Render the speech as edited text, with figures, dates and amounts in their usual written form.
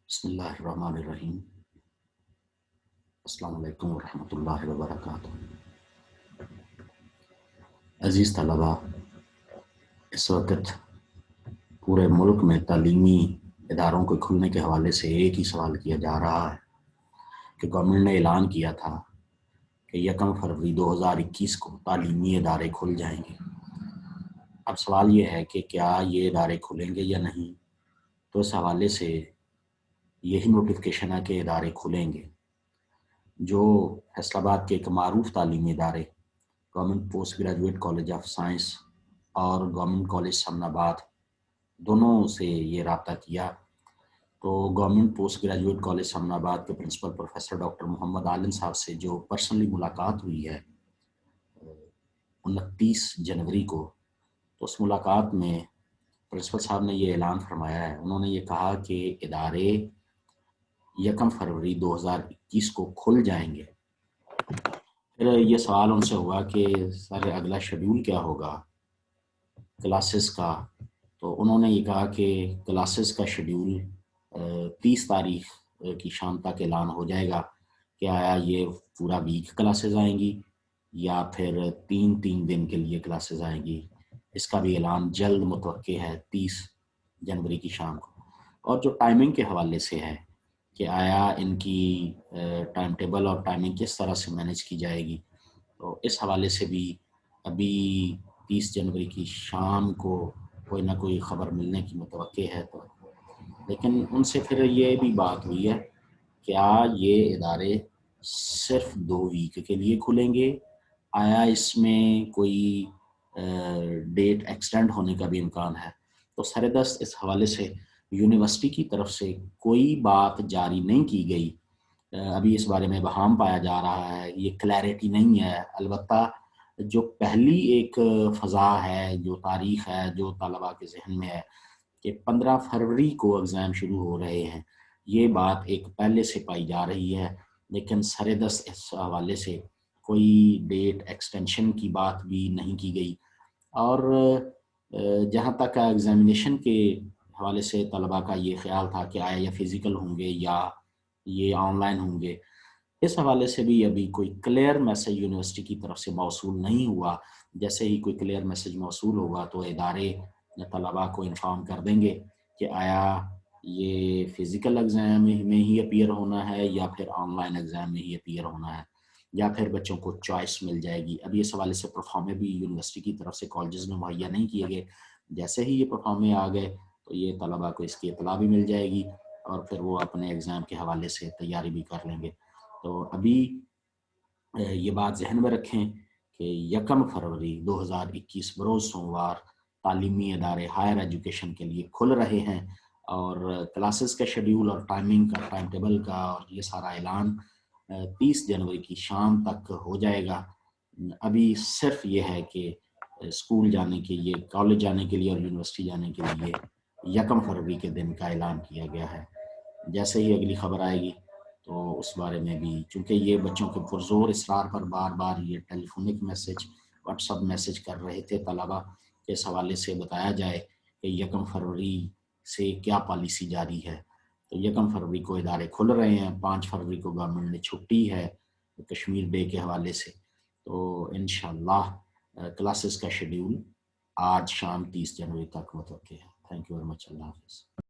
بسم اللہ الرحمن الرحیم۔ السلام علیکم ورحمۃ اللہ وبرکاتہ۔ عزیز طلباء، اس وقت پورے ملک میں تعلیمی اداروں کے کھلنے کے حوالے سے ایک ہی سوال کیا جا رہا ہے کہ گورنمنٹ نے اعلان کیا تھا کہ 1 فروری 2021 کو تعلیمی ادارے کھل جائیں گے۔ اب سوال یہ ہے کہ کیا یہ ادارے کھلیں گے یا نہیں؟ تو اس حوالے سے یہی نوٹیفکیشن ہے کہ ادارے کھلیں گے۔ جو فیصل آباد کے ایک معروف تعلیمی ادارے government post graduate college of science اور گورنمنٹ کالج سمن آباد دونوں سے یہ رابطہ کیا، تو گورنمنٹ پوسٹ گریجویٹ کالج سمن آباد کے پرنسپل پروفیسر ڈاکٹر محمد عالم صاحب سے جو پرسنلی ملاقات ہوئی ہے 29 جنوری کو، تو اس ملاقات میں پرنسپل صاحب نے یہ اعلان فرمایا ہے۔ انہوں نے یہ کہا کہ ادارے 1 فروری 2021 کو کھل جائیں گے۔ پھر یہ سوال ان سے ہوا کہ سر اگلا شیڈول کیا ہوگا کلاسز کا، تو انہوں نے یہ کہا کہ کلاسز کا شیڈول 30 تاریخ کی شام تک اعلان ہو جائے گا کہ آیا یہ پورا ویک کلاسز آئیں گی یا پھر 3 دن کے لیے کلاسز آئیں گی۔ اس کا بھی اعلان جلد متوقع ہے 30 جنوری کی شام کو۔ اور جو ٹائمنگ کے حوالے سے ہے کہ آیا ان کی ٹائم ٹیبل اور ٹائمنگ کس طرح سے مینیج کی جائے گی، تو اس حوالے سے بھی ابھی 30 جنوری کی شام کو کوئی نہ کوئی خبر ملنے کی متوقع ہے۔ تو لیکن ان سے پھر یہ بھی بات ہوئی ہے کیا یہ ادارے صرف 2 ویک کے لیے کھلیں گے، آیا اس میں کوئی ڈیٹ ایکسٹینڈ ہونے کا بھی امکان ہے؟ تو سردست اس حوالے سے یونیورسٹی کی طرف سے کوئی بات جاری نہیں کی گئی۔ ابھی اس بارے میں ابہام پایا جا رہا ہے، یہ کلیئرٹی نہیں ہے۔ البتہ جو پہلی ایک فضا ہے، جو تاریخ ہے، جو طلباء کے ذہن میں ہے کہ 15 فروری کو ایگزام شروع ہو رہے ہیں، یہ بات ایک پہلے سے پائی جا رہی ہے، لیکن سردست اس حوالے سے کوئی ڈیٹ ایکسٹینشن کی بات بھی نہیں کی گئی۔ اور جہاں تک ایگزامینیشن کے حوالے سے طلباء کا یہ خیال تھا کہ آیا یہ فزیکل ہوں گے یا یہ آن لائن ہوں گے، اس حوالے سے بھی ابھی کوئی کلیئر میسج یونیورسٹی کی طرف سے موصول نہیں ہوا۔ جیسے ہی کوئی کلیئر میسج موصول ہوگا تو ادارے طلباء کو انفارم کر دیں گے کہ آیا یہ فزیکل ایگزام میں ہی اپیئر ہونا ہے یا پھر آن لائن ایگزام میں ہی اپیئر ہونا ہے، یا پھر بچوں کو چوائس مل جائے گی۔ ابھی اس حوالے سے پرفارمے بھی یونیورسٹی کی طرف سے کالجز میں مہیا نہیں کیے گئے۔ جیسے ہی یہ پرفارمے آ گئے تو یہ طلباء کو اس کی اطلاع بھی مل جائے گی اور پھر وہ اپنے ایگزام کے حوالے سے تیاری بھی کر لیں گے۔ تو ابھی یہ بات ذہن میں رکھیں کہ 1 فروری 2021 بروز سوموار تعلیمی ادارے ہائر ایجوکیشن کے لیے کھل رہے ہیں، اور کلاسز کا شیڈول اور ٹائمنگ کا ٹائم ٹیبل کا اور یہ سارا اعلان 30 جنوری کی شام تک ہو جائے گا۔ ابھی صرف یہ ہے کہ اسکول جانے کے لیے، کالج جانے کے لیے اور یونیورسٹی جانے کے لیے 1 فروری کے دن کا اعلان کیا گیا ہے۔ جیسے ہی اگلی خبر آئے گی تو اس بارے میں بھی، چونکہ یہ بچوں کے پرزور اصرار پر بار بار یہ ٹیلی فونک میسج، واٹس ایپ میسج کر رہے تھے طلباء کہ اس حوالے سے بتایا جائے کہ 1 فروری سے کیا پالیسی جاری ہے۔ تو 1 فروری کو ادارے کھل رہے ہیں، 5 فروری کو گورنمنٹ نے چھٹی ہے کشمیر ڈے کے حوالے سے۔ تو انشاءاللہ کلاسز کا شیڈول آج شام 30 جنوری تک متوقع ہے۔ Thank you very much. اللہ حافظ۔